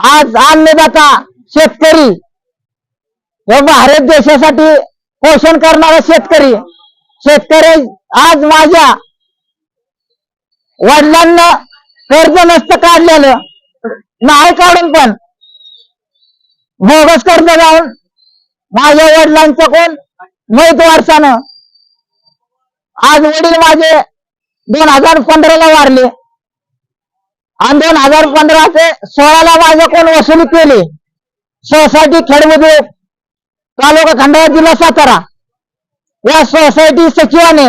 आज अन्नदाता शेतकरी व भारत देशासाठी पोषण करणारा शेतकरी आज माझ्या वडिलांना कर्ज नसतं काढलेलं, नाही काढून पण बोगस कर्ज जाऊन माझ्या वडिलांचं कोण मैत वर्षानं आज वडील माझे 2015ला वारले आणि 2015 ते 16ला माझ्या कोण वसुली केली. सोसायटी खेडबुद्रुक, तालुका खंडाळा, जिल्हा सातारा या सोसायटी सचिवाने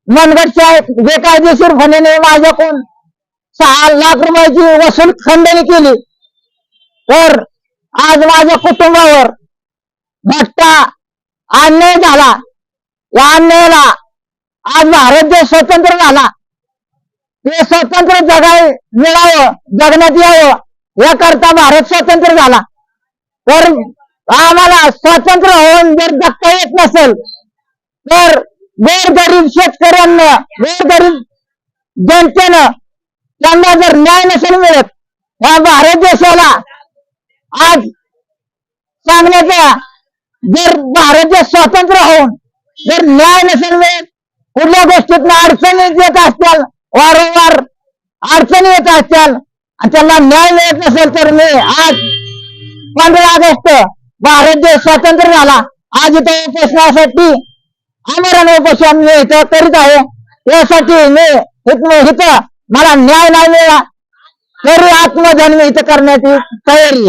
मनगटच्या बेकायदेशीरपणे माझ्या कोण 6 लाख रुपयाची वसूल खंडणी केली. तर आज माझ्या कुटुंबावर भट्टा अन्याय झाला. या अन्यायाला आज भारत देश स्वतंत्र झाला. ते स्वतंत्र मिळावं, जगण्यात यावं याकरता भारत स्वतंत्र झाला. तर आम्हाला स्वतंत्र होऊन जर धक्का येत नसेल तर गोरगरीब शेतकऱ्यांना, गोरगरीब जनतेनं त्यांना जर न्याय नसेल मिळत, या भारत देशाला आज सांगण्याचा, जर भारत देश स्वतंत्र होऊन जर न्याय नसेल मिळत, कुठल्या गोष्टीत अडचणी येत असतील, वारंवार अडचणी येत असतील आणि त्यांना न्याय मिळत नसेल, तर मी आज 15 ऑगस्ट भारत देश स्वतंत्र झाला. आज इथं उपोषणासाठी आमरण उपोषण मी इथं करीत आहे. यासाठी मी इथं मला न्याय नाही मिळाला तरी आत्मधन मी इथं करण्याची तयारी आहे.